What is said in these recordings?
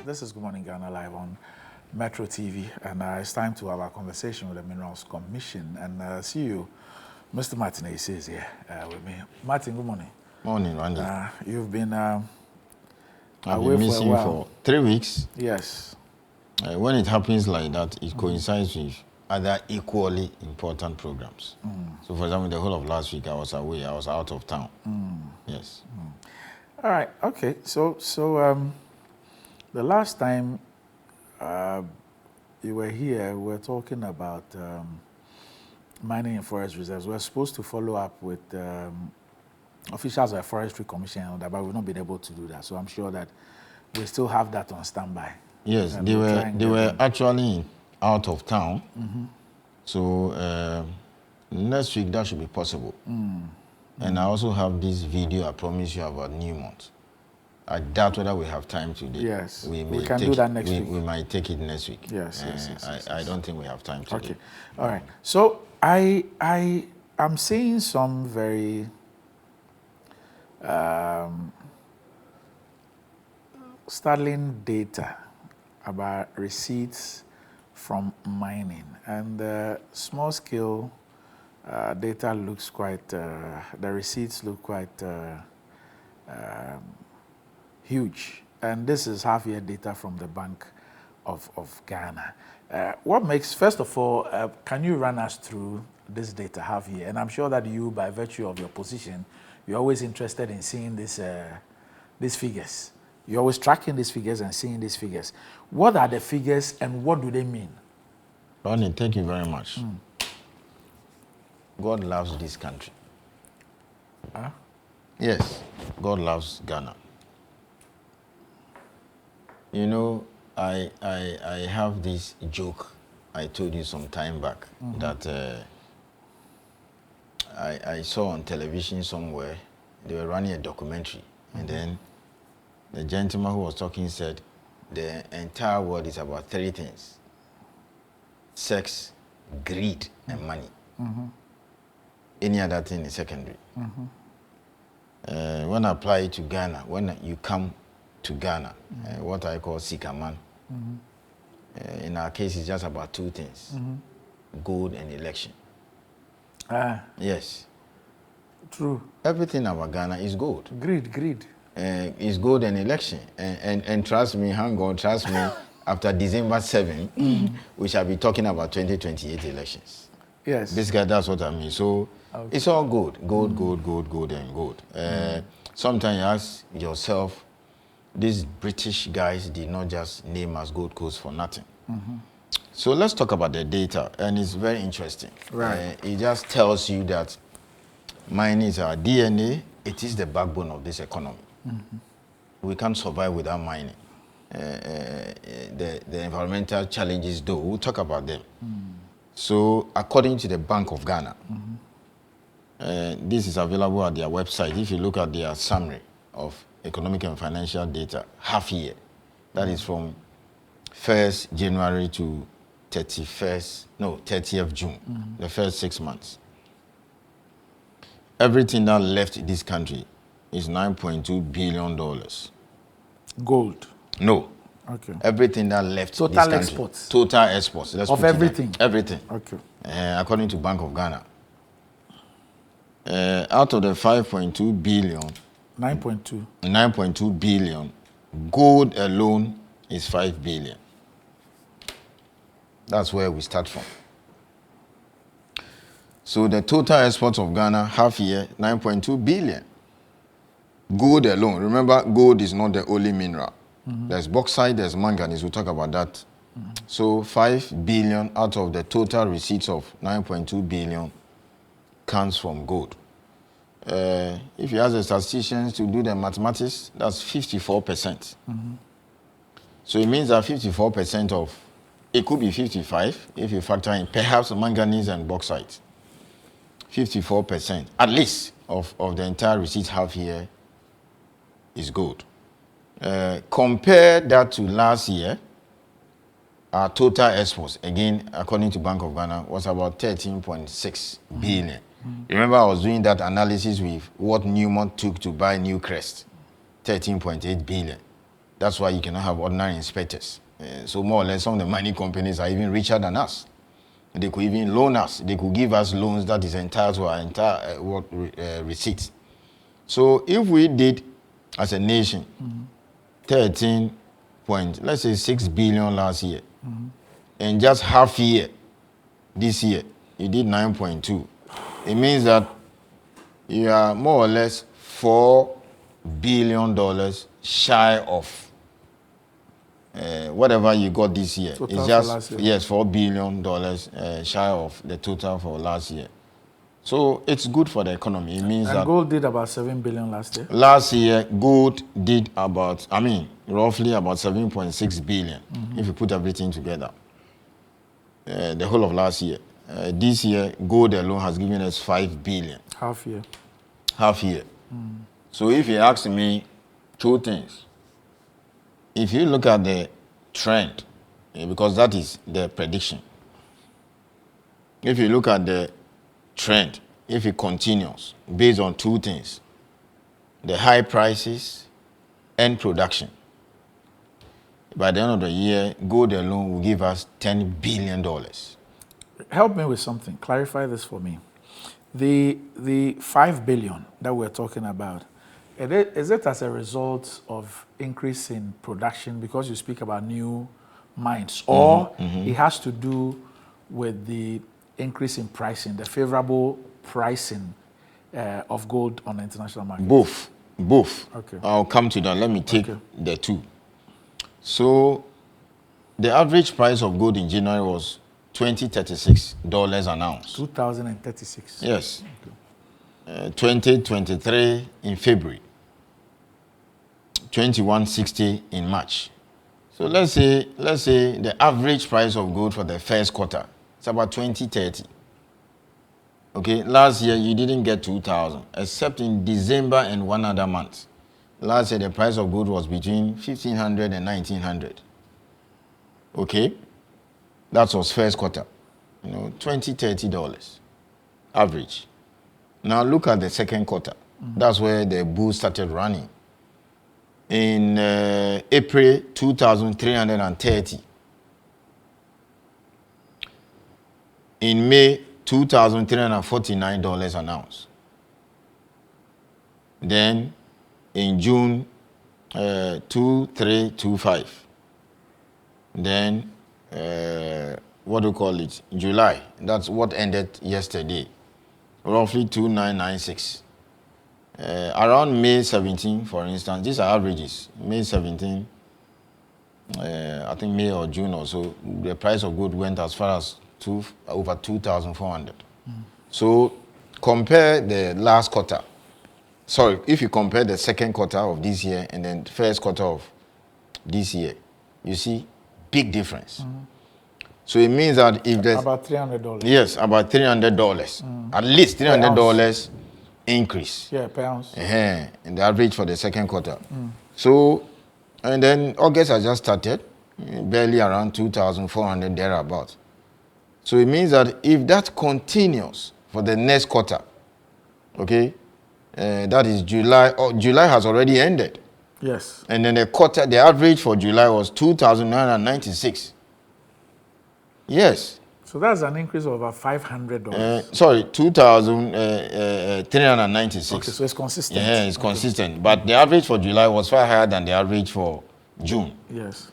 This is Good Morning Ghana live on Metro TV, and it's time to have a conversation with the Minerals Commission. And see you, Mr. Martin Ayisi is here with me. Martin, good morning. Morning, Randy. You've been I've away been missing for 3 weeks. Yes. When it happens like that, it coincides with other equally important programs. So, for example, the whole of last week I was away. I was out of town. Yes. All right. Okay. So the last time you were here, we were talking about mining and forest reserves. We're supposed to follow up with officials of the Forestry Commission, but we've not been able to do that. So I'm sure that we still have that on standby. Yes, they were actually out of town. So next week that should be possible. And I also have this video I promise you about Newmont. I doubt whether we have time today. Yes, we can do that next week. We might take it next week. Yes, I don't think we have time today. Okay, all right. So I'm seeing some very startling data about receipts from mining, and the small scale data looks quite, the receipts look quite huge. And this is half-year data from the Bank of Ghana. What makes, first of all, can you run us through this data half-year? And I'm sure that you, by virtue of your position, you're always interested in seeing this, these figures. You're always tracking these figures and seeing these figures. What are the figures and what do they mean? Ronnie, thank you very much. God loves this country. Huh? Yes, God loves Ghana. You know, I have this joke I told you some time back that I saw on television somewhere. They were running a documentary, and then the gentleman who was talking said the entire world is about 3 things: sex, greed, and money. Any other thing is secondary. When I apply it to Ghana, when you come to Ghana, what I call Sikaman, in our case, it's just about 2 things: gold and election. Yes. True. Everything about Ghana is gold. Greed. Is gold and election. And trust me, hang on, trust me, after December 7, we shall be talking about 2028 elections. Yes. Basically, that's what I mean. So it's all gold, and gold. Sometimes you ask yourself, these British guys did not just name us Gold Coast for nothing. So let's talk about the data, and it's very interesting. Right. It just tells you that mining is our DNA. It is the backbone of this economy. We can't survive without mining. The environmental challenges, though, we'll talk about them. So according to the Bank of Ghana, this is available at their website. If you look at their summary of economic and financial data, half year, that is from 1st January to 30th June, the first 6 months. Everything that left this country is $9.2 billion. Gold. No. Okay. Everything that left Total this country. exports. Total exports. Let's of put it everything. down. Everything. Okay. According to Bank of Ghana. Out of the 5.2 billion, 9.2 billion, gold alone is 5 billion. That's where we start from. So the total exports of Ghana, half year, 9.2 billion. Gold alone. Remember, gold is not the only mineral. There's bauxite, there's manganese. We'll talk about that. So 5 billion out of the total receipts of 9.2 billion comes from gold. If you ask the statisticians to do the mathematics, that's 54%. So it means that 54% of, it could be 55 if you factor in perhaps manganese and bauxite. 54%, at least, of the entire receipts half year is gold. Compare that to last year, our total exports, again, according to Bank of Ghana, was about 13.6 billion. Remember, I was doing that analysis with what Newmont took to buy Newcrest, 13.8 billion. That's why you cannot have ordinary inspectors. So more or less, some of the mining companies are even richer than us. They could even loan us. They could give us loans that is entitled to our entire receipts. So if we did, as a nation, 6 billion last year, and just half year, this year, you did 9.2. It means that you are more or less $4 billion shy of whatever you got this year. Total it's just, for last year. yes, $4 billion shy of the total for last year. So it's good for the economy. It means that gold did about 7 billion last year. Last year, gold did about, roughly about 7.6 billion, if you put everything together. The whole of last year. This year, gold alone has given us 5 billion. Half year. Half year. So if you ask me two things, if you look at the trend, because that is the prediction, if you look at the trend, if it continues, based on two things, the high prices and production, by the end of the year, gold alone will give us $10 billion. Help me with something. Clarify this for me. The 5 billion that we're talking about, is it as a result of increase in production because you speak about new mines, or it has to do with the increase in pricing, the favorable pricing of gold on the international market? Both. Okay. I'll come to that. Let me take the two. So the average price of gold in January was $20.36 an ounce. 2036. Yes. 2023 in February. 2160 in March. So let's say the average price of gold for the first quarter is about 2030. Okay, last year you didn't get 2,000, except in December and one other month. Last year the price of gold was between 1,500 and 1,900. Okay, that was first quarter. $20, $30 average. Now look at the second quarter. That's where the bull started running. In April, 2,330. In May, $2,349 an ounce. Then in June, 2,325. Then what do you call it? July. That's what ended yesterday. Roughly 2,996. Around May 17, for instance, these are averages. May 17, I think May or June or so, the price of gold went as far as over 2,400. So compare the last quarter. Sorry, if you compare the second quarter of this year and then the first quarter of this year, you see big difference. So it means that if there's about $300. Yes, about $300. At least $300 increase. Yeah, per ounce. In the average for the second quarter. So, and then August has just started, barely around 2,400 thereabouts. So it means that if that continues for the next quarter, okay, that is July. July has already ended. Yes. And then the average for July was 2,996. Yes. So that's an increase of about $500. Sorry, 2,396. Okay, so it's consistent. Yeah, it's consistent. But the average for July was far higher than the average for June. Yes.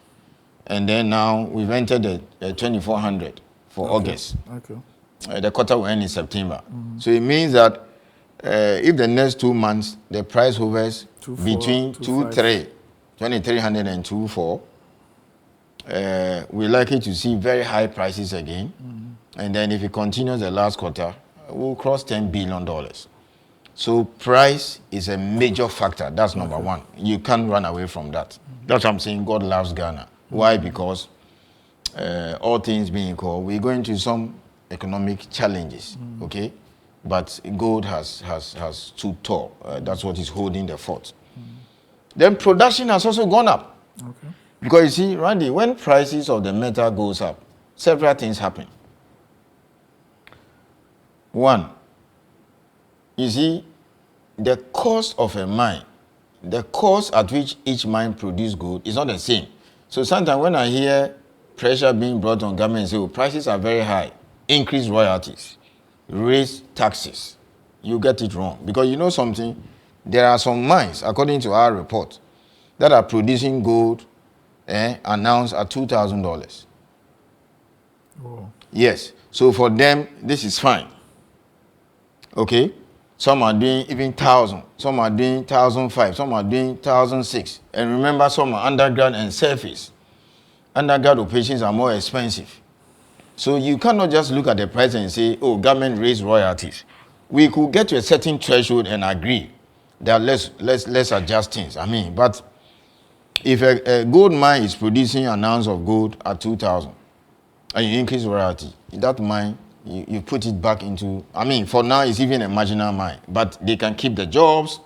And then now we've entered the 2,400 for August. Okay. The quarter will end in September. So it means that if the next 2 months the price hovers between 2,300 and 2,400, we're likely to see very high prices again. And then if it continues the last quarter, we'll cross $10 billion. So price is a major factor. That's number one. You can't run away from that. That's what I'm saying. God loves Ghana. Why? Because all things being equal, we're going through some economic challenges, okay? But gold has stood tall. That's what is holding the fort. Then production has also gone up. Okay. Because you see, Randy, when prices of the metal goes up, several things happen. One, you see, the cost of a mine the cost at which each mine produce gold is not the same. So sometimes when I hear pressure being brought on government and say, oh, prices are very high, increase royalties, raise taxes, you get it wrong. Because you know something, there are some mines, according to our report, that are producing gold announced at $2,000. Oh. Yes. So for them, this is fine. Okay? Some are doing even 1,000. Some are doing 1,500. Some are doing 1,600. And remember, some are underground and surface. Underground operations are more expensive. So you cannot just look at the price and say, oh, government raised royalties. We could get to a certain threshold and agree that let's adjust things. I mean, but if a gold mine is producing an ounce of gold at 2,000 and you increase royalty, that mine, you put it back into, I mean, for now it's even a marginal mine, but they can keep the jobs,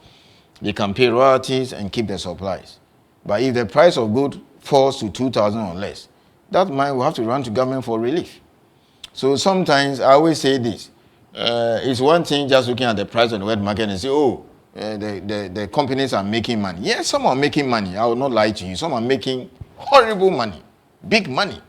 they can pay royalties and keep the supplies. But if the price of gold falls to 2,000 or less, that mine will have to run to government for relief. So sometimes I always say this, it's one thing just looking at the price on the wet market and say, oh, the companies are making money. Yes, some are making money. I will not lie to you. Some are making horrible money, big money.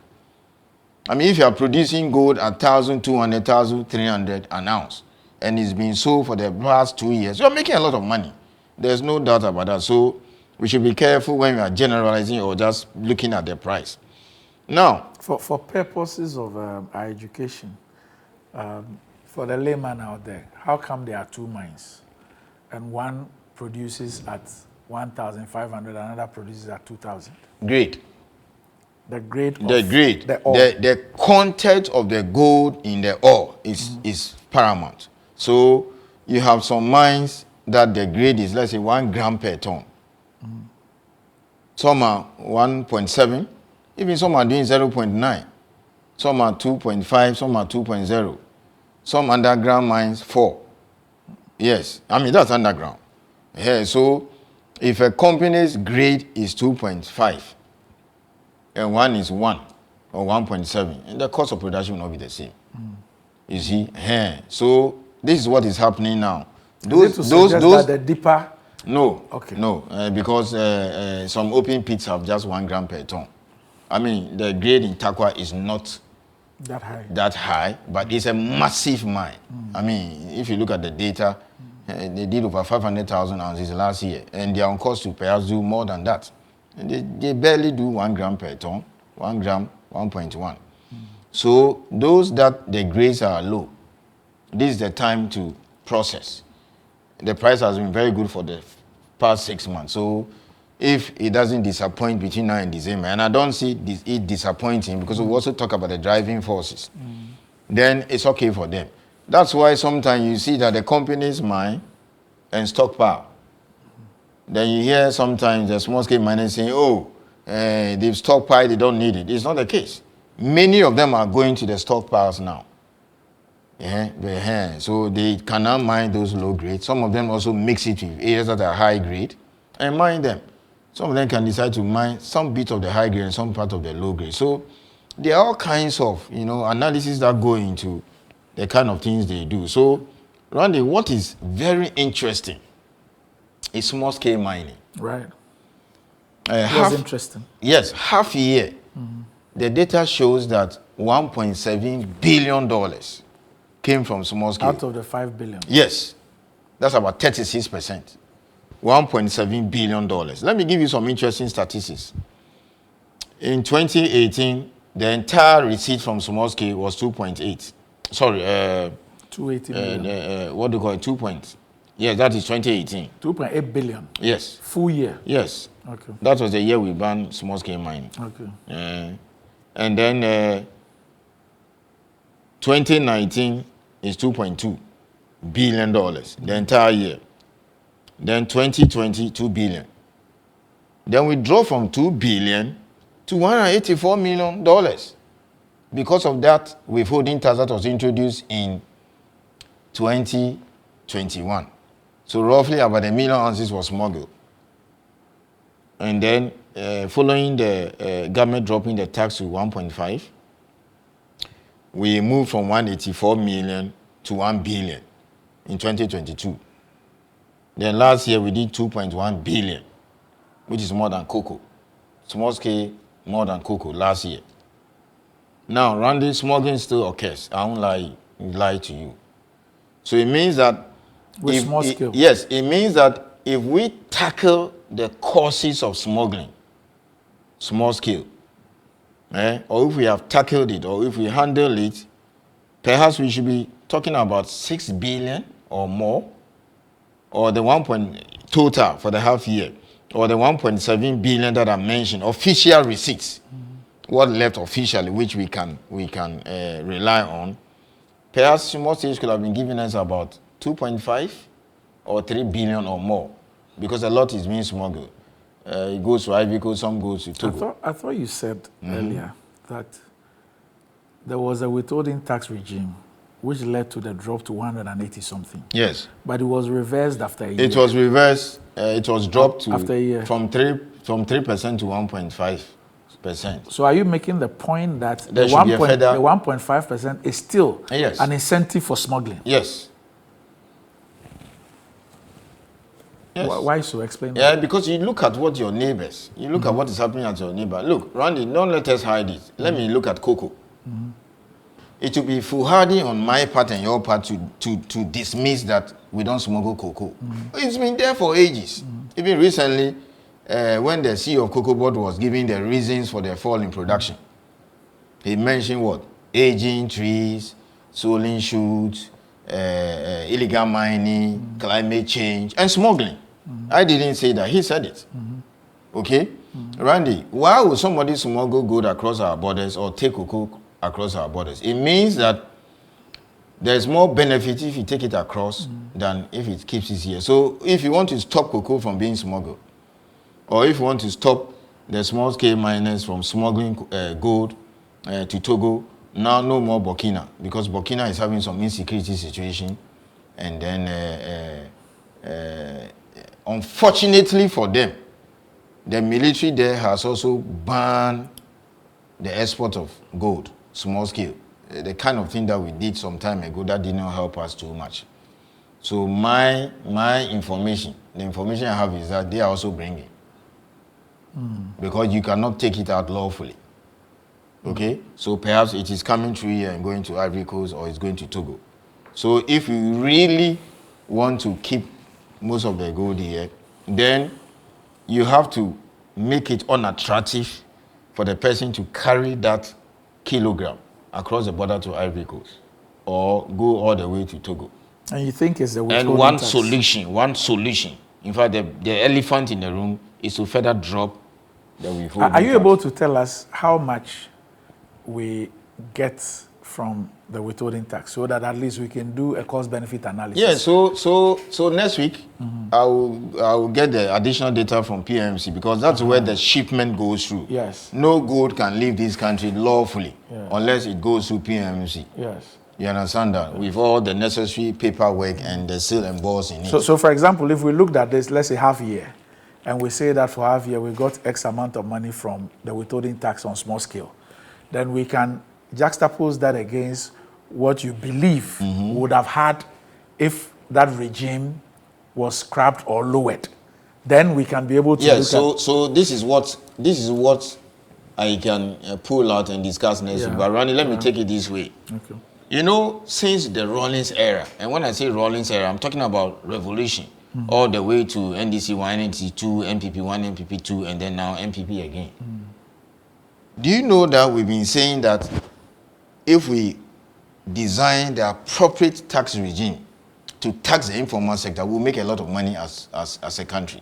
I mean, if you are producing gold at 1,200, 1,300 an ounce, and it's been sold for the past 2 years, you're making a lot of money. There's no doubt about that. So we should be careful when we are generalizing or just looking at the price. Now, for purposes of our education, for the layman out there, how come there are two mines, and one produces at 1,500, another produces at 2,000? grade. The grade. The ore. The content of the gold in the ore is paramount. So you have some mines that the grade is, let's say, 1 gram per ton. Some are 1.7, even some are doing 0.9. Some are 2.5, some are 2.0. Some underground mines 4. Yes, I mean that's underground. Yeah, so if a company's grade is 2.5 and one is 1 or 1.7, the cost of production will not be the same. You see? Yeah. So this is what is happening now. Those that the deeper. No. Okay. No, because some open pits have just 1 gram per ton. I mean, the grade in Takwa is not that high, but it's a massive mine. I mean, if you look at the data, they did over 500,000 ounces last year, and they are on course to perhaps do more than that. And they barely do 1 gram per ton, 1 gram, 1.1. So those that the grades are low, this is the time to process. The price has been very good for the past 6 months. So if it doesn't disappoint between now and December, and I don't see it disappointing because we also talk about the driving forces, then it's okay for them. That's why sometimes you see that the companies mine and stockpile. Then you hear sometimes the small-scale miners saying, oh, they've stockpiled, they don't need it. It's not the case. Many of them are going to the stockpiles now. So they cannot mine those low grade. Some of them also mix it with areas that are high grade and mine them. Some of them can decide to mine some bit of the high grade and some part of the low grade. So there are all kinds of analysis that go into the kind of things they do. So Randy, what is very interesting is small scale mining. Right. That's interesting. Yes, half a year. The data shows that $1.7 billion came from small scale. Out of the 5 billion. Yes. That's about 36%. $1.7 billion. Let me give you some interesting statistics. In 2018, the entire receipt from small scale was 2.8. Sorry, 280 million. What do you call it? 2 points. Yes, that is 2018. 2.8 billion. Yes. Full year. Yes. Okay. That was the year we banned small scale mining. Okay. And then 2019 is $2.2 billion, the entire year. Then 2020, $2 billion. Then we dropped from $2 billion to $184 million. Because of that withholding tax that was introduced in 2021. So roughly about 1 million ounces was smuggled. And then following the government dropping the tax to 1.5, we moved from 184 million to 1 billion in 2022. Then last year we did 2.1 billion, which is more than cocoa. Small scale, more than cocoa last year. Now, Randy, smuggling still occurs. I won't lie to you. So it means that with small scale. Yes, it means that if we tackle the causes of smuggling, small scale, or if we have tackled it, or if we handle it, perhaps we should be talking about 6 billion or more, or the 1 total for the half year, or the 1.7 billion that I mentioned, official receipts, what left officially, which we can rely on. Perhaps small states could have been giving us about 2.5 or 3 billion or more, because a lot is being smuggled. It goes to Ivory Coast, some goes to Togo. I thought you said earlier that there was a withholding tax regime which led to the drop to 180 something. Yes. But it was reversed after a year. It was reversed. It was dropped to after a year. from 3% to 1.5%. So are you making the point that There should be a further- the 1.5% is still Yes. an incentive for smuggling? Yes. Yes. Why so? Explain that. Yeah, because you look at what your neighbors, you look at what is happening at your neighbor. Look, Randy, don't let us hide it. Let me look at cocoa. It will be foolhardy on my part and your part to dismiss that we don't smuggle cocoa. It's been there for ages. Even recently, when the CEO of Cocoa Board was giving the reasons for the fall in production, he mentioned what? Aging trees, sowing shoots, illegal mining, climate change, and smuggling. I didn't say that. He said it. Okay? Randy, why would somebody smuggle gold across our borders or take cocoa across our borders? It means that there's more benefit if you take it across than if it keeps it here. So if you want to stop cocoa from being smuggled, or if you want to stop the small-scale miners from smuggling gold to Togo, now no more Burkina, because Burkina is having some insecurity situation. And then, unfortunately for them, the military there has also banned the export of gold, small scale. The kind of thing that we did some time ago that did not help us too much. So my information, the information I have is that they are also bringing. Because you cannot take it out lawfully. Okay? So perhaps it is coming through here and going to Ivory Coast, or it's going to Togo. So if you really want to keep most of the gold here, then you have to make it unattractive for the person to carry that kilogram across the border to Ivory Coast, or go all the way to Togo. And you think it's the And withholding one tax? solution. In fact, the elephant in the room is to further drop the withholding Are you tax. able to tell us how much we get from the withholding tax, so that at least we can do a cost-benefit analysis? Yeah, so next week I will get the additional data from PMC, because that's where the shipment goes through. Yes. No gold can leave this country lawfully unless it goes through PMC. Yes. You understand that? With all the necessary paperwork and the seal and boss in it. So for example, if we looked at this, let's say half year, and we say that for half year we got X amount of money from the withholding tax on small scale, then we can juxtapose that against what you believe we would have had if that regime was scrapped or lowered. Then we can be able to look at... So this is what I can pull out and discuss next week. But Ronnie, let me take it this way. Okay. You know, since the Rawlings era, and when I say Rawlings era, I'm talking about revolution, all the way to NDC 1, NDC 2, MPP 1, MPP 2, and then now MPP again. Do you know that we've been saying that if we design the appropriate tax regime to tax the informal sector, we'll make a lot of money as a country.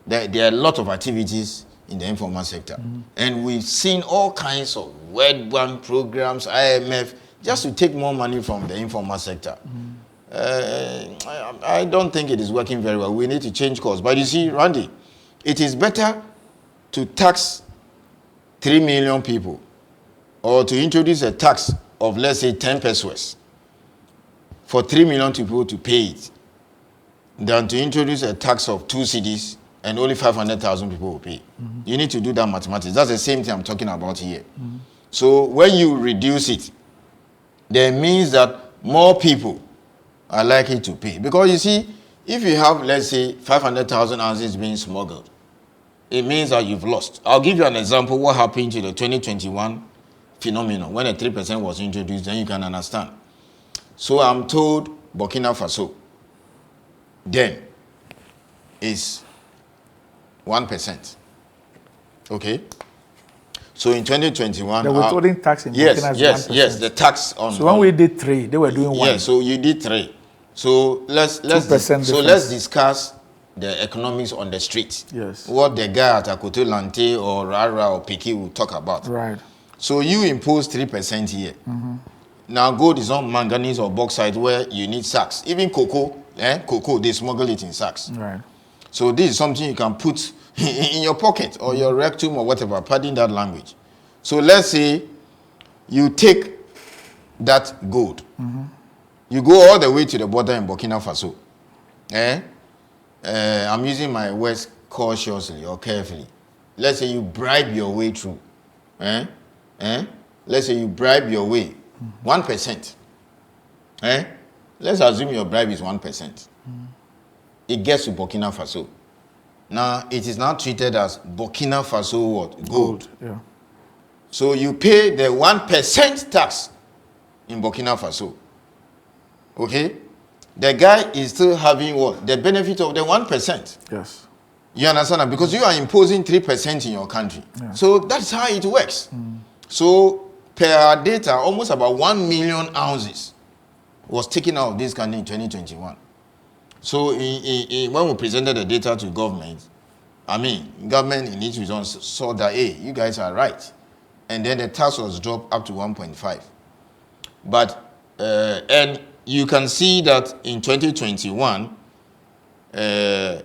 There are a lot of activities in the informal sector. And we've seen all kinds of World Bank programs, IMF, just to take more money from the informal sector. I don't think it is working very well. We need to change course. But you see, Randy, it is better to tax 3 million people, or to introduce a tax of, let's say, 10 pesos for 3 million people to pay it, than to introduce a tax of 2 cedis and only 500,000 people will pay. You need to do that mathematics. That's the same thing I'm talking about here. So when you reduce it, that means that more people are likely to pay. Because you see, If you have, let's say, 500,000 ounces being smuggled, it means that you've lost. I'll give you an example what happened to the 2021 phenomenon when the 3% was introduced, then you can understand. So I'm told Burkina Faso then is 1%. Okay? So in 2021... They were withholding tax in Burkina Yes, 1%. yes, the tax on... So when we did 3, they were doing 1. Yeah, so you did 3. So let's discuss the economics on the street. Yes. What the guy at Akoto Lante or Rara or Piki will talk about. Right. So you impose 3% here. Now gold is not manganese or bauxite where you need sacks. Even cocoa, they smuggle it in sacks. Right. So this is something you can put in your pocket or your rectum or whatever, pardon that language. So let's say you take that gold. You go all the way to the border in Burkina Faso. I'm using my words cautiously or carefully. Let's say you bribe your way through. Let's say you bribe your way 1%. Let's assume your bribe is 1%. It gets to Burkina Faso. Now, it is now treated as Burkina Faso what? Gold. Yeah. So you pay the 1% tax in Burkina Faso. Okay? The guy is still having what? The benefit of the 1%. Yes. You understand that? Because you are imposing 3% in your country. Yeah. So that's how it works. So per our data, almost about 1 million ounces was taken out of this country in 2021. So when we presented the data to government, government in its results saw that, hey, you guys are right. And then the tax was dropped up to 1.5. But, and you can see that in 2021, the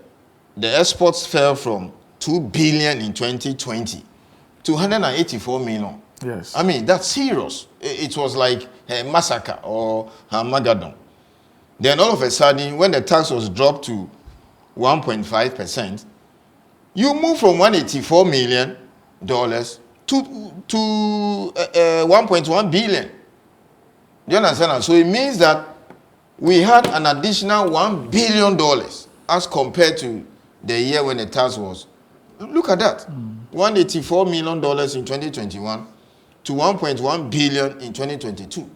exports fell from 2 billion in 2020 to 184 million. Yes. That's serious. It was like a massacre or Armageddon. Then all of a sudden, when the tax was dropped to 1.5%, you move from $184 million to 1.1 billion. Do you understand? So it means that we had an additional $1 billion as compared to the year when the tax was. Look at that. $184 million in 2021 to 1.1 billion in 2022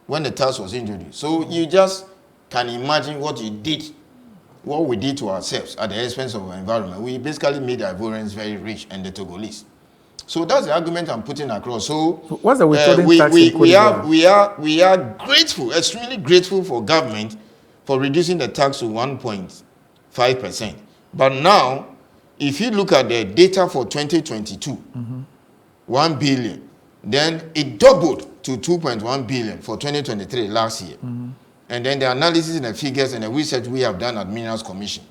when the tax was introduced. So you just can imagine what we did to ourselves at the expense of our environment. We basically made the Ivorians very rich and the Togolese. So that's the argument I'm putting across. So what's the withholding tax in Cote d'Ivoire? we are grateful, extremely grateful for government for reducing the tax to 1.5%. But now, if you look at the data for 2022, 1 billion, then it doubled to 2.1 billion for 2023 last year. And then the analysis and the figures and the research we have done at Minerals Commission.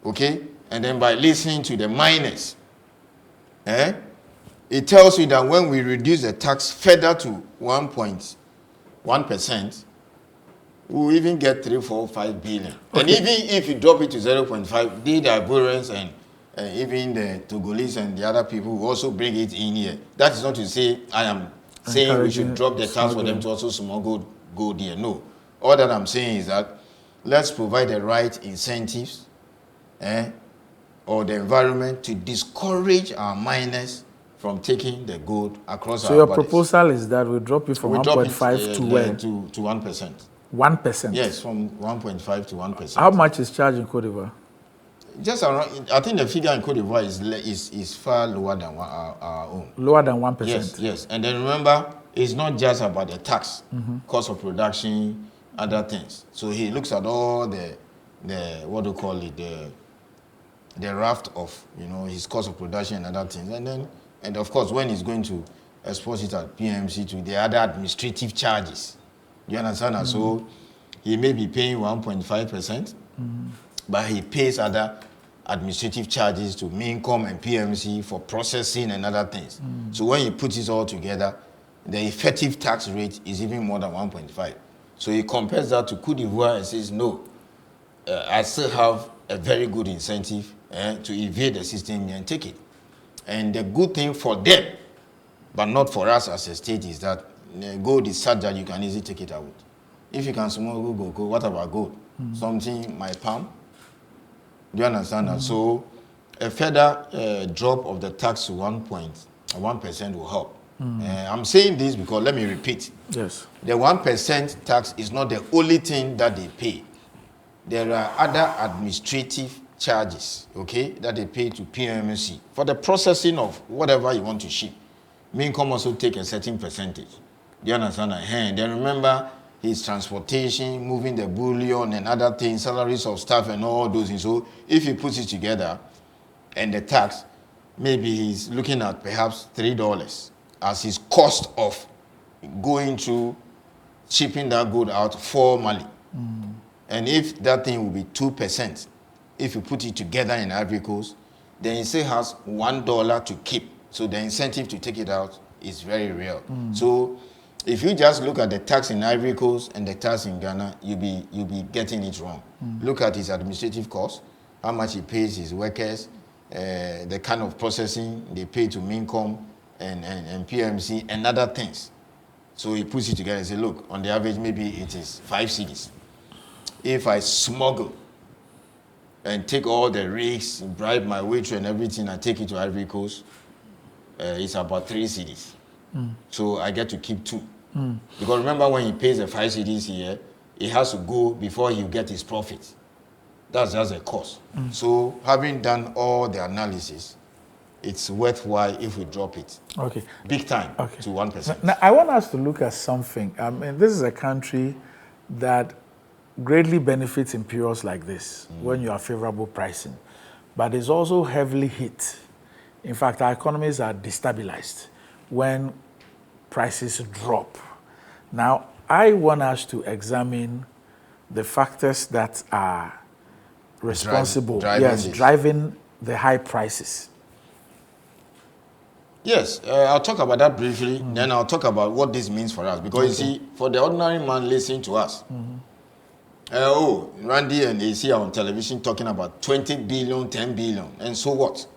Okay? And then by listening to the miners, it tells you that when we reduce the tax further to 1.1%, we'll even get 3, 4, 5 billion. Okay. And even if you drop it to 0.5, the Ivorians and even the Togolese and the other people will also bring it in here. That is not to say I am saying we should drop the tax for them to also smuggle gold here. No. All that I'm saying is that let's provide the right incentives or the environment to discourage our miners from taking the gold across our borders. So your proposal is that we drop it from 1.5 to where? To 1%. 1%? Yes, from 1.5 to 1%. How much is charged in Cote d'Ivoire? Just around, I think the figure in Cote d'Ivoire is far lower than our own. Lower than 1%? Yes. And then remember, it's not just about the tax, cost of production, other things. So he looks at all the what do you call it, the raft of, his cost of production and other things. And of course, when he's going to export it at PMC to the other administrative charges. You understand? So he may be paying 1.5%, but he pays other administrative charges to Mincom and PMC for processing and other things. So when you put it all together, the effective tax rate is even more than 1.5. So he compares that to Cote d'Ivoire and says, no, I still have a very good incentive to evade the system and take it. And the good thing for them, but not for us as a state, is that gold is such that you can easily take it out. If you can smuggle gold, what about gold? something my palm. Do you understand that? So a further drop of the tax to 1% will help. I'm saying this because, let me repeat. Yes. The 1% tax is not the only thing that they pay. There are other administrative charges, okay, that they pay to PMC for the processing of whatever you want to ship. Mincom also take a certain percentage. Do you understand that? And then remember his transportation, moving the bullion and other things, salaries of staff and all those things. So if he puts it together and the tax, maybe he's looking at perhaps $3 as his cost of going through shipping that good out formally. And if that thing will be 2%, if you put it together in Ivory Coast, then he still has $1 to keep. So the incentive to take it out is very real. So if you just look at the tax in Ivory Coast and the tax in Ghana, you'll be getting it wrong. Look at his administrative costs, how much he pays his workers, the kind of processing they pay to Mincom and PMC and other things. So he puts it together and says, look, on the average, maybe it is 5 cedis. If I smuggle and take all the risks, bribe my waiter and everything, and take it to Ivory Coast, it's about 3 cedis. So I get to keep 2. Because remember, when he pays the 5 cedis here, he has to go before he get his profit. That's just a cost. So having done all the analysis, it's worthwhile if we drop it. Okay. Big time Okay. to 1%. Now, I want us to look at something. I mean, this is a country that greatly benefits in periods like this, when you have favorable pricing, but is also heavily hit. In fact, our economies are destabilized when prices drop. Now, I want us to examine the factors that are responsible, driving the high prices. Yes, I'll talk about that briefly, then I'll talk about what this means for us. Because you see, for the ordinary man listening to us, Randy and Ayisi are on television talking about 20 billion, 10 billion, and so what?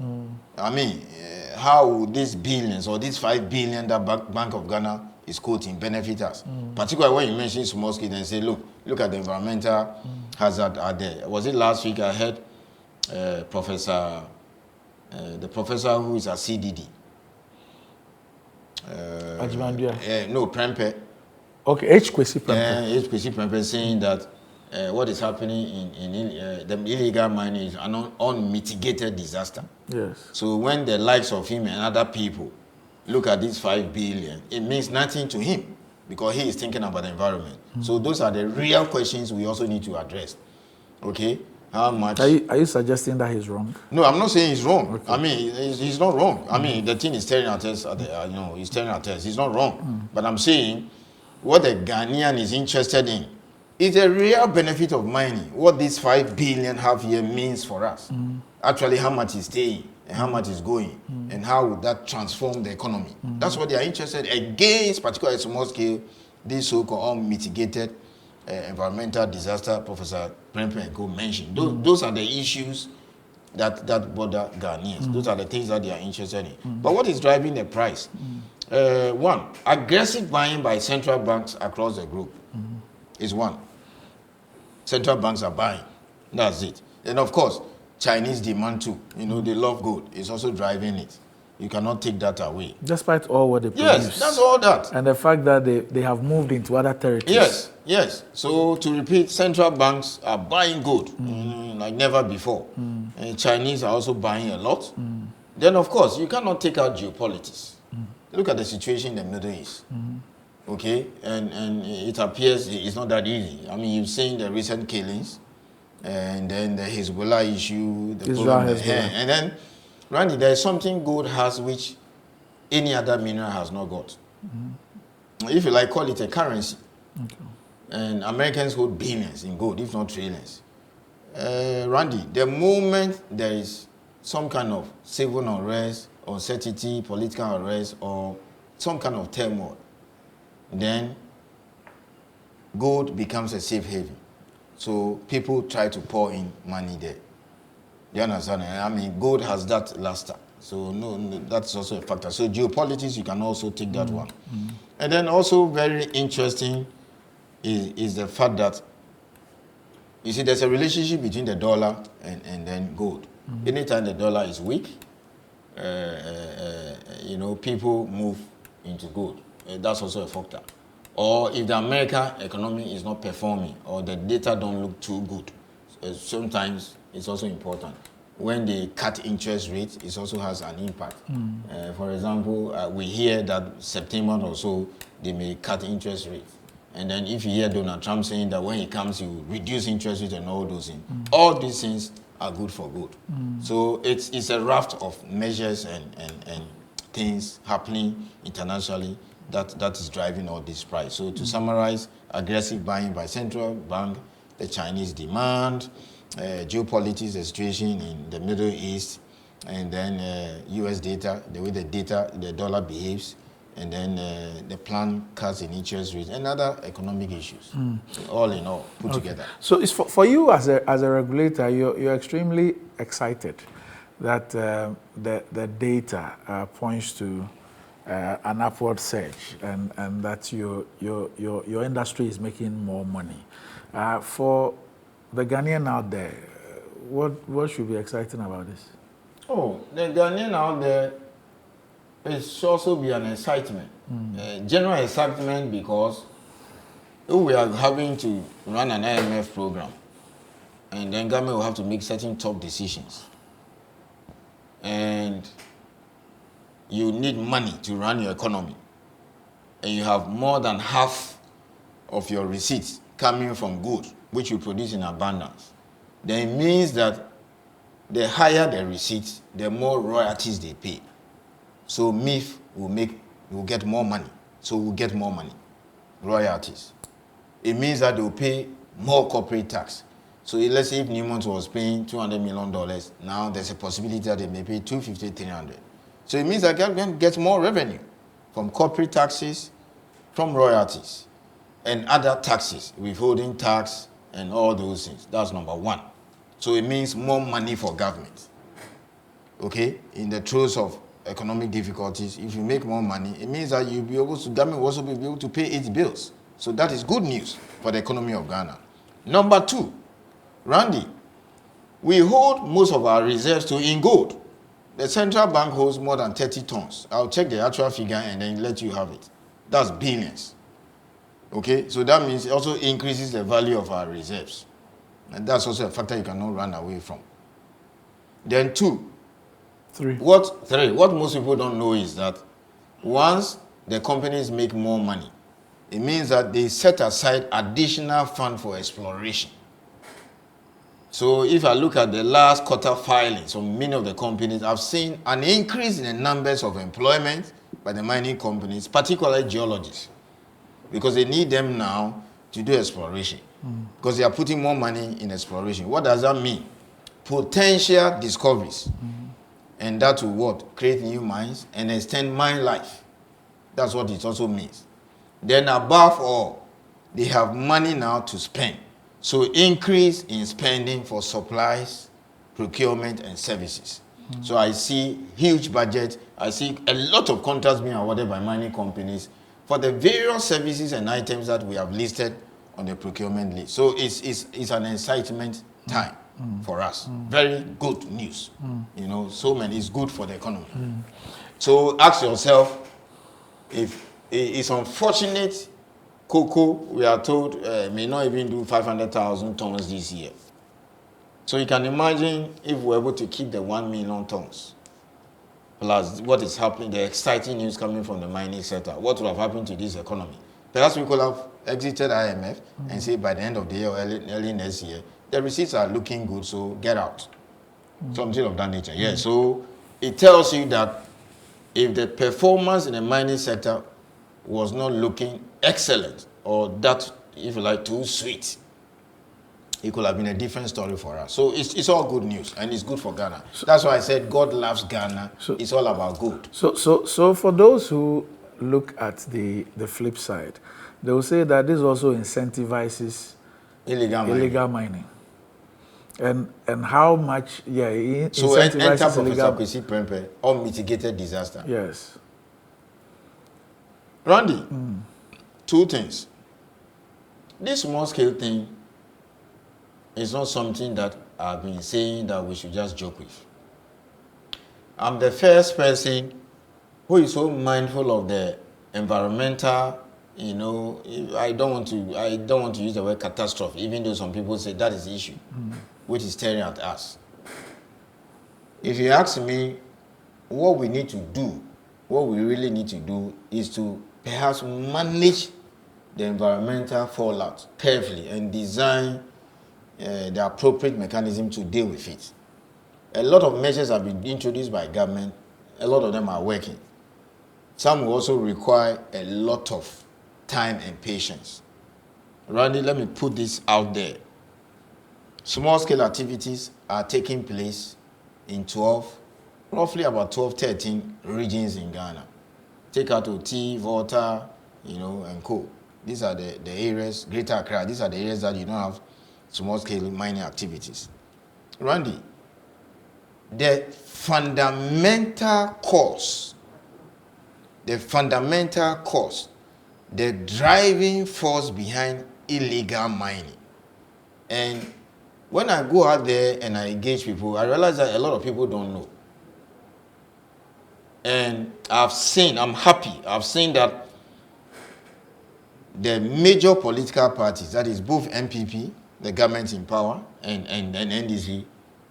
I mean, how would these billions or these 5 billion that Bank of Ghana is quoting benefit us? Particularly when you mention small scale and say, look at the environmental hazard out there. Was it last week I heard the professor who is at CDD? No, Prempe. Okay, H. Kwesi Prempe. H. Kwesi Prempe saying that what is happening in the illegal mining is an unmitigated disaster. Yes. So when the likes of him and other people look at these 5 billion, it means nothing to him because he is thinking about the environment. So those are the real questions we also need to address. Okay? How much? Are you suggesting that he's wrong? No, I'm not saying he's wrong. Okay. I mean, he's not wrong. I mean, the thing is staring at us. He's staring at us. He's not wrong. But I'm saying what the Ghanaian is interested in is the real benefit of mining. What this 5 billion half year means for us. Actually, how much is staying and how much is going, and how would that transform the economy? That's what they are interested against, particularly small scale, this so-called unmitigated environmental disaster Professor Prempe and Co mentioned. Those are the issues that bother Ghanaians. Those are the things that they are interested in. But what is driving the price? One, aggressive buying by central banks across the globe is one. Central banks are buying. That's it. And of course, Chinese demand too. They love gold. It's also driving it. You cannot take that away. Despite all what they produce. Yes, that's all that. And the fact that they have moved into other territories. Yes. So to repeat, central banks are buying gold like never before. And Chinese are also buying a lot. Then of course, you cannot take out geopolitics. Look at the situation in the Middle East. Okay, and it appears it's not that easy. I mean, you've seen the recent killings, and then the Hezbollah issue, the problem there. And then, Randy, there is something gold has which any other mineral has not got. If you like, call it a currency. Okay. And Americans hold billions in gold, if not trillions. Randy, the moment there is some kind of civil unrest, uncertainty, political unrest, or some kind of turmoil, then gold becomes a safe haven. So people try to pour in money there. You understand? I mean, gold has that luster. So no, that's also a factor. So geopolitics, you can also take that one. And then also very interesting is the fact that You see, there's a relationship between the dollar and then gold. Anytime the dollar is weak, you know, people move into gold. That's also a factor. Or if the American economy is not performing or the data don't look too good, sometimes it's also important. When they cut interest rates, it also has an impact. For example, we hear that September or so, they may cut interest rates. And then if you hear Donald Trump saying that when he comes, he will reduce interest rates and all those things, all these things are good for good. So it's a raft of measures and things happening internationally that is driving all this price. So to summarize, aggressive buying by central bank, the Chinese demand, geopolitics, the situation in the Middle East, and then U.S. data, the way the dollar behaves, and then the planned cuts in interest rates and other economic issues. All in all, put together. So it's for you as a regulator, you're extremely excited that the data points to an upward surge and that your industry is making more money. For the Ghanaian out there, what should be exciting about this? Oh, the Ghanaian out there, it should also be an excitement. General excitement because we are having to run an IMF program and then government will have to make certain tough decisions. And you need money to run your economy. And you have more than half of your receipts coming from goods, which you produce in abundance. Then it means that the higher the receipts, the more royalties they pay. So MIF will get more money. So we'll get more money, royalties. It means that they'll pay more corporate tax. So let's say if Newmont was paying $200 million, now there's a possibility that they may pay $250, $300. So it means that government gets more revenue from corporate taxes, from royalties, and other taxes, withholding tax, and all those things. That's number one. So it means more money for government. Okay? In the throes of economic difficulties, if you make more money, it means that you'll be able to, government will also be able to pay its bills. So that is good news for the economy of Ghana. Number two, Randy, we hold most of our reserves in gold. The central bank holds more than 30 tons. I'll check the actual figure and then let you have it. That's billions. Okay, so that means it also increases the value of our reserves. And that's also a factor you cannot run away from. Then three. What most people don't know is that once the companies make more money, it means that they set aside additional fund for exploration. So if I look at the last quarter filings from many of the companies, I've seen an increase in the numbers of employment by the mining companies, particularly geologists, because they need them now to do exploration, because they are putting more money in exploration. What does that mean? Potential discoveries. And that will what? Create new mines and extend mine life. That's what it also means. Then above all, they have money now to spend. So increase in spending for supplies, procurement, and services. So I see huge budget. I see a lot of contracts being awarded by mining companies for the various services and items that we have listed on the procurement list. So it's an excitement time for us. Very good news. You know, so many. It's good for the economy. So ask yourself, if it's unfortunate cocoa, we are told, may not even do 500,000 tons this year. So you can imagine if we're able to keep the 1 million tons, plus what is happening, the exciting news coming from the mining sector, what would have happened to this economy? Perhaps we could have exited IMF and say by the end of the year or early next year, the receipts are looking good, so get out. Something of that nature. Yeah, so it tells you that if the performance in the mining sector was not looking excellent or that, if you like, too sweet, it could have been a different story for us. So it's all good news and it's good for Ghana. That's why I said God loves Ghana. It's all about good. So for those who look at the flip side, they will say that this also incentivizes illegal mining. And how much, so enter incentivizes Professor Kwesi Prempeh, unmitigated disaster. Yes. Randy, two things. This small scale thing It's not something that I've been saying that we should just joke with. I'm the first person who is so mindful of the environmental, I don't want to use the word catastrophe, even though some people say that is the issue, which is staring at us. If you ask me, what we need to do, what we really need to do is to perhaps manage the environmental fallout carefully and design the appropriate mechanism to deal with it. A lot of measures have been introduced by government. A lot of them are working. Some will also require a lot of time and patience. Randy, let me put this out there. Small-scale activities are taking place in roughly about 12, 13 regions in Ghana. Take out Oti, Volta, and Co. These are the areas, Greater Accra, these are the areas that you don't have small-scale mining activities. Randy, the fundamental cause, the driving force behind illegal mining. And when I go out there and I engage people, I realize that a lot of people don't know. And I'm happy, I've seen that the major political parties, that is both MPP, the government in power, and NDC,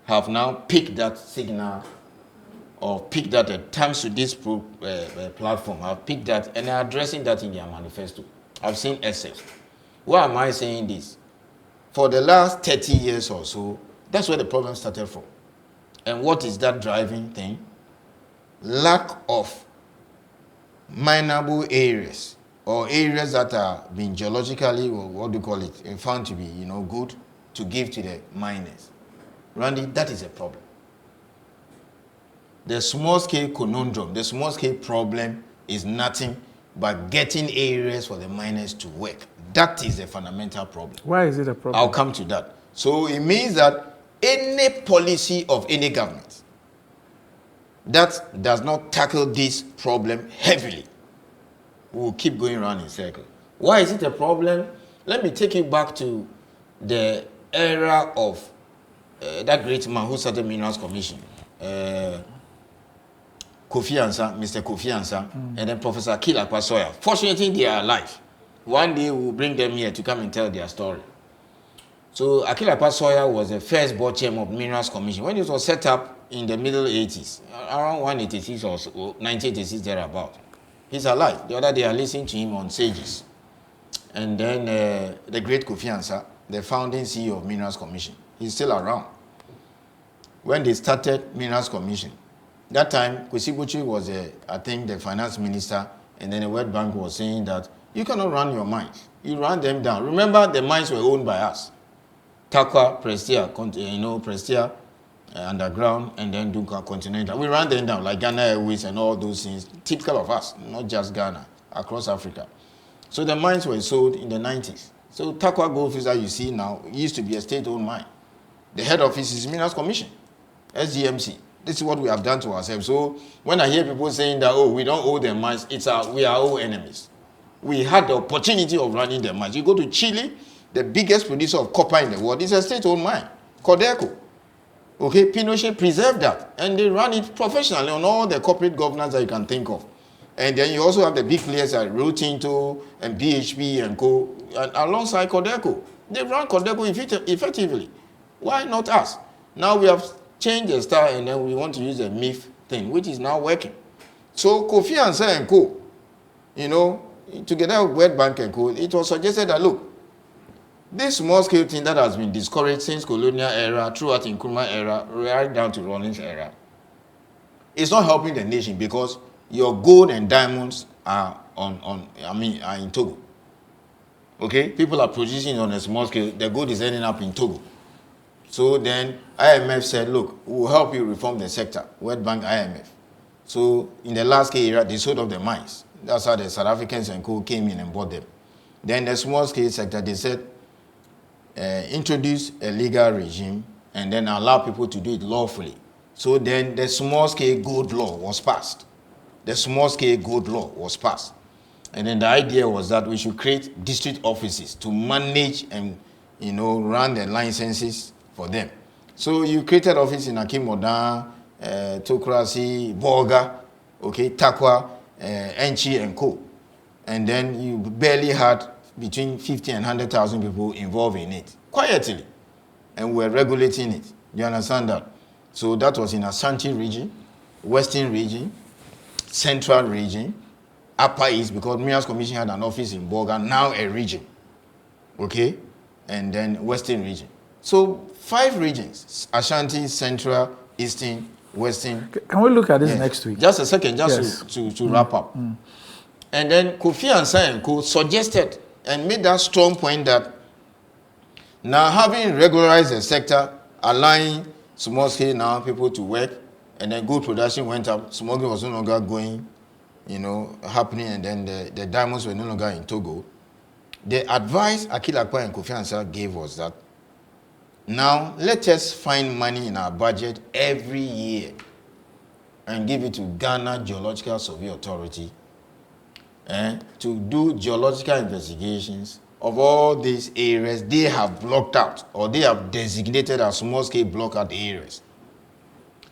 have now picked that signal or picked that thanks to this platform, have picked that and are addressing that in their manifesto. I've seen excess. Why am I saying this? For the last 30 years or so, that's where the problem started from. And what is that driving thing? Lack of mineable areas or areas that are being geologically, or what do you call it, found to be, good to give to the miners. Randy, that is a problem. The small-scale conundrum, the small-scale problem is nothing but getting areas for the miners to work. That is a fundamental problem. Why is it a problem? I'll come to that. So it means that any policy of any government that does not tackle this problem heavily will keep going around in circles. Why is it a problem? Let me take you back to the era of that great man who started Minerals Commission, Mr. Kofi Ansah, and then Professor Akila Kwasoya. Fortunately, they are alive. One day we'll bring them here to come and tell their story. So Akila Kwasoya was the first board chairman of Minerals Commission when it was set up in the middle 80s, around 186 or so, 1986 thereabout. He's alive. The other day I listened to him on Sages. And then the great Kofi Ansah, the founding CEO of Minerals Commission, he's still around. When they started Minerals Commission, that time Kwesi Botchwey was, I think, the finance minister, and then the World Bank was saying that you cannot run your mines. You run them down. Remember, the mines were owned by us. Takwa, Prestia, Prestia, Underground, and then Duncan Continental. We ran them down, like Ghana Airways and all those things, typical of us, not just Ghana, across Africa. So the mines were sold in the 90s. So Takwa Goldfields that you see now used to be a state-owned mine. The head office is Minerals Commission, SGMC. This is what we have done to ourselves. So when I hear people saying that, oh, we don't owe them mines, we are all enemies. We had the opportunity of running the mines. You go to Chile, the biggest producer of copper in the world is a state-owned mine, Codelco. Okay, Pinochet preserved that, and they run it professionally on all the corporate governance that you can think of. And then you also have the big players like Rio Tinto and BHP and Co. And alongside Codelco. They run Codelco effectively. Why not us? Now we have changed the style and then we want to use a MIF thing, which is now working. So Kofi Ansah and Co., together with World Bank and Co., it was suggested that, look, this small-scale thing that has been discouraged since colonial era, throughout Nkrumah era, right down to Rawlings era, it's not helping the nation because your gold and diamonds are are in Togo. Okay? People are producing on a small scale. The gold is ending up in Togo. So then IMF said, look, we'll help you reform the sector. World Bank, IMF. So in the last scale era, they sold off the mines. That's how the South Africans and Co. came in and bought them. Then the small scale sector, they said, introduce a legal regime and then allow people to do it lawfully. So then the small scale gold law was passed. The small scale gold law was passed. And then the idea was that we should create district offices to manage and run the licenses for them. So you created office in Akimodan, Tokrasi, Bolga, okay, Takwa, Enchi and Co. And then you barely had between 50 and 100,000 people involved in it, quietly. And we're regulating it. You understand that? So that was in Ashanti region, Western region, Central region, Upper East, because Minerals Commission had an office in Bolga, now a region. Okay? And then Western region. So 5 regions: Ashanti, Central, Eastern, Western. Can we look at this next week? Just a second, just to wrap up. And then Kofi Ansan and Co. suggested and made that strong point that now having regularized the sector, allowing small scale now people to work, and then gold production went up, smuggling was no longer going, happening, and then the diamonds were no longer in Togo. The advice Akil Akpa and Kofi Ansan gave was that now let us find money in our budget every year and give it to Ghana Geological Survey Authority to do geological investigations of all these areas they have blocked out or they have designated as small-scale blockout areas.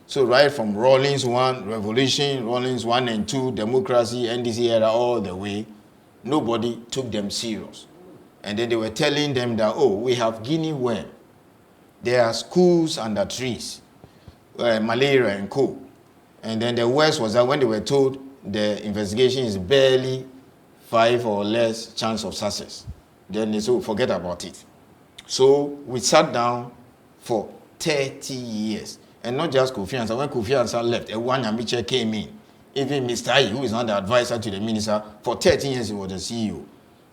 So right from Rawlings 1, Revolution, Rawlings 1 and 2, Democracy, NDC era, all the way, nobody took them serious. And then they were telling them that, we have Guinea worm. There are schools under trees, malaria and co. And then the worst was that when they were told the investigation is barely 5 or less chance of success, then they said, forget about it. So we sat down for 30 years. And not just Kofi Ansan. When Kofi Ansan left, Ewan Yamiche came in. Even Mr. Ayi, who is now the advisor to the minister, for 13 years he was the CEO.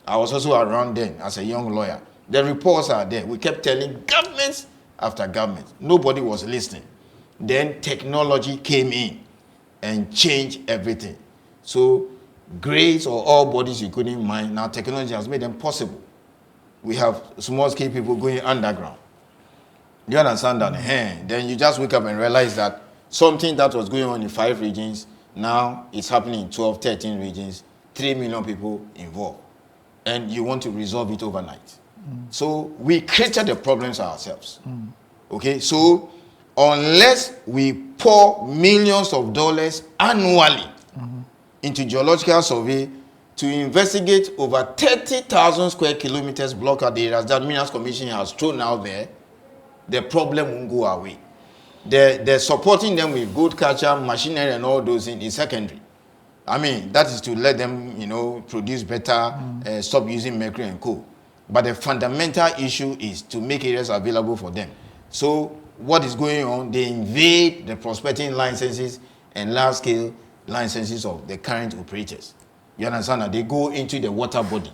I was also around then as a young lawyer. The reports are there. We kept telling governments after government. Nobody was listening. Then technology came in and changed everything. So grades or all bodies you couldn't mine, now technology has made them possible. We have small-scale people going underground. You understand that? Then you just wake up and realize that something that was going on in 5 regions, now it's happening in 12, 13 regions, 3 million people involved. And you want to resolve it overnight. So we created the problems ourselves. Okay, so unless we pour millions of dollars annually into geological survey to investigate over 30,000 square kilometers blockout areas that Minerals Commission has thrown out there, the problem won't go away. They're supporting them with gold catcher, machinery, and all those things is secondary. I mean, that is to let them, produce better, stop using mercury and coal. But the fundamental issue is to make areas available for them. So what is going on? They invade the prospecting licenses and large-scale licenses of the current operators. You understand that? They go into the water body.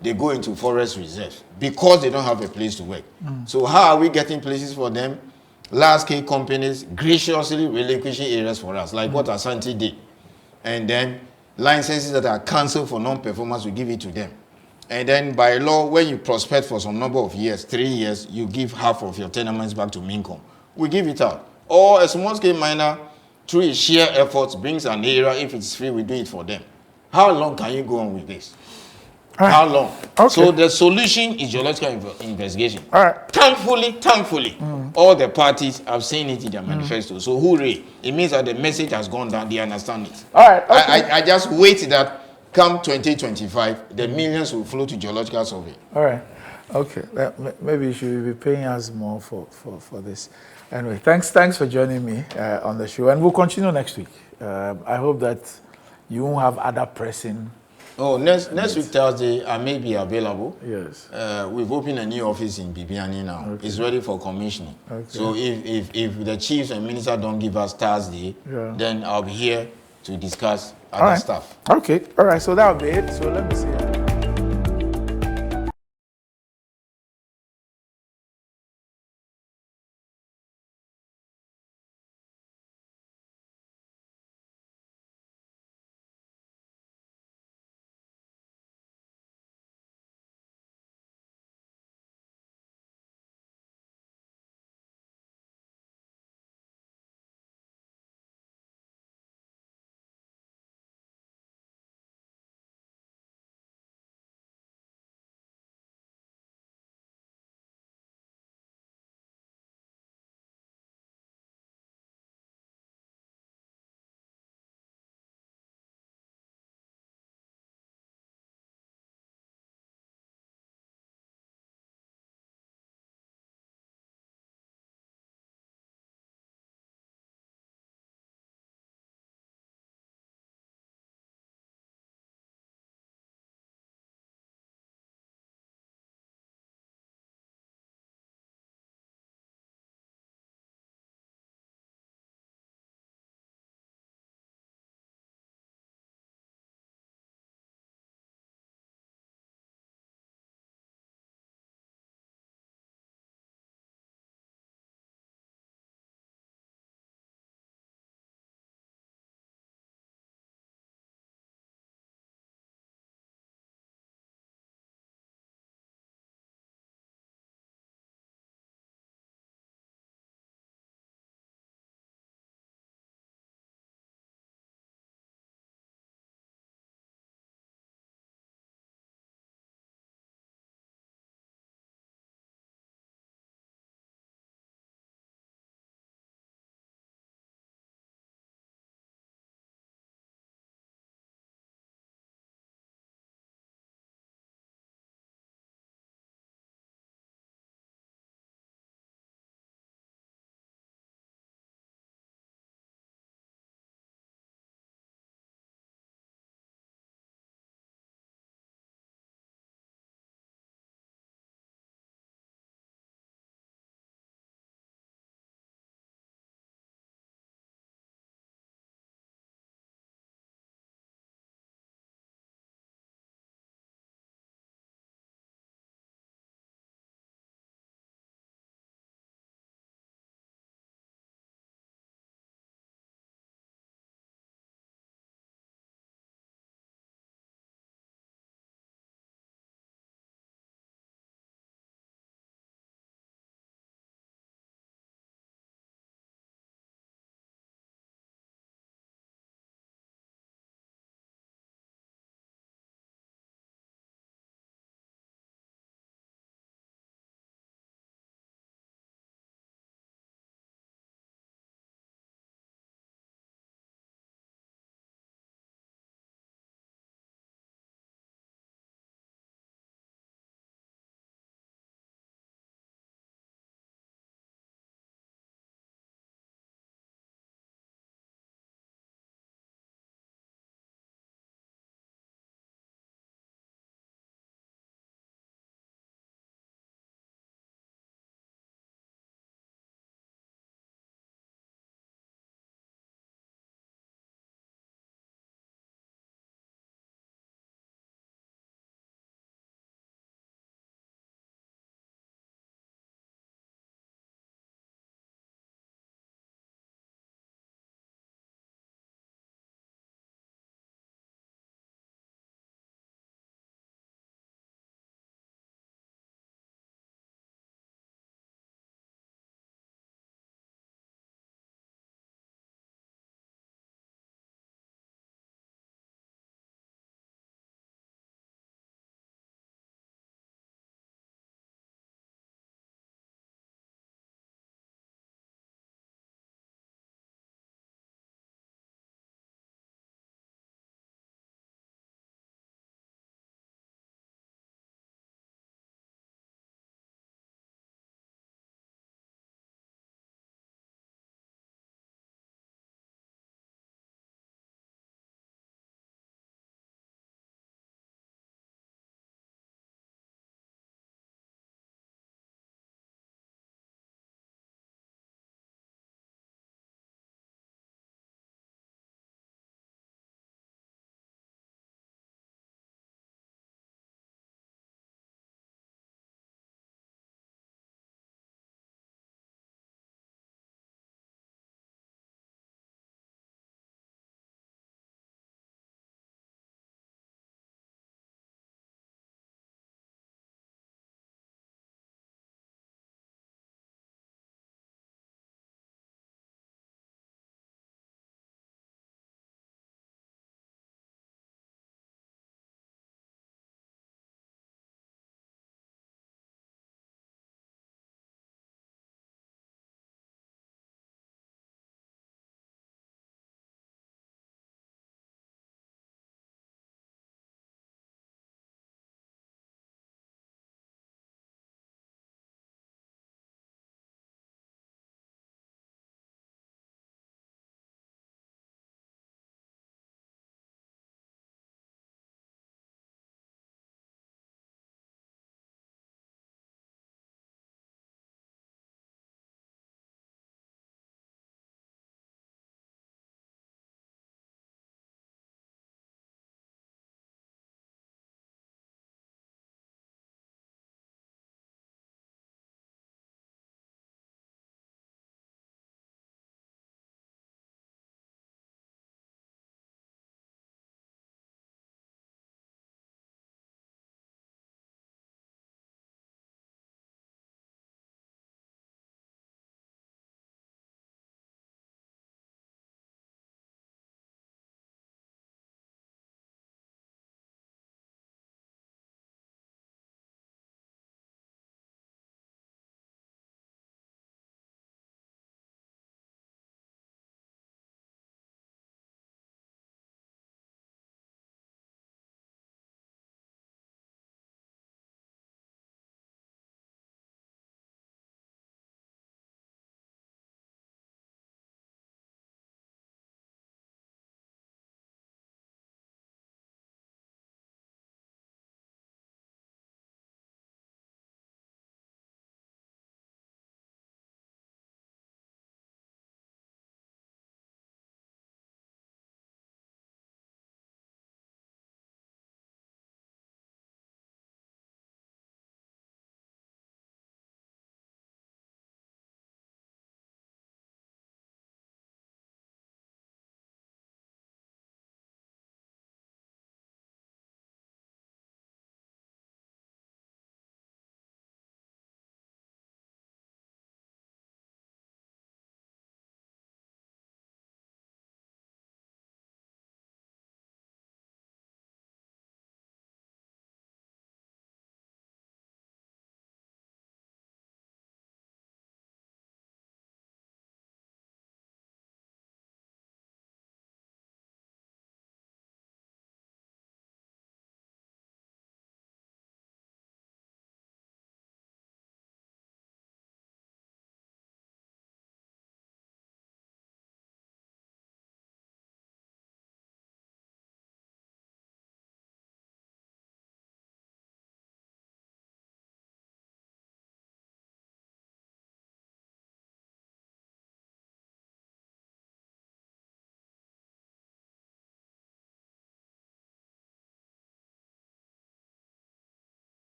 They go into forest reserves because they don't have a place to work. So how are we getting places for them? Large-scale companies graciously relinquishing areas for us, like what Ashanti did. And then licenses that are cancelled for non-performance, we give it to them. And then by law, when you prospect for some number of years, 3 years, you give half of your tenements back to Mincom. We give it out. Or a small-scale miner, through his sheer efforts, brings an area. If it's free, we do it for them. How long can you go on with this? How long? Okay. So the solution is geological investigation. All right. Thankfully, all the parties have seen it in their manifesto. So hooray. It means that the message has gone down. They understand it. All right. Okay. I just wait that come 2025, the millions will flow to geological survey. All right. Okay. Maybe you should be paying us more for this. Anyway, thanks for joining me on the show. And we'll continue next week. I hope that you won't have other pressing. Oh, next week Thursday, I may be available. Yes. We've opened a new office in Bibiani now. Okay. It's ready for commissioning. Okay. So if the chiefs and minister don't give us Thursday, then I'll be here to discuss other stuff. Okay. All right. So that'll be it. So let me see.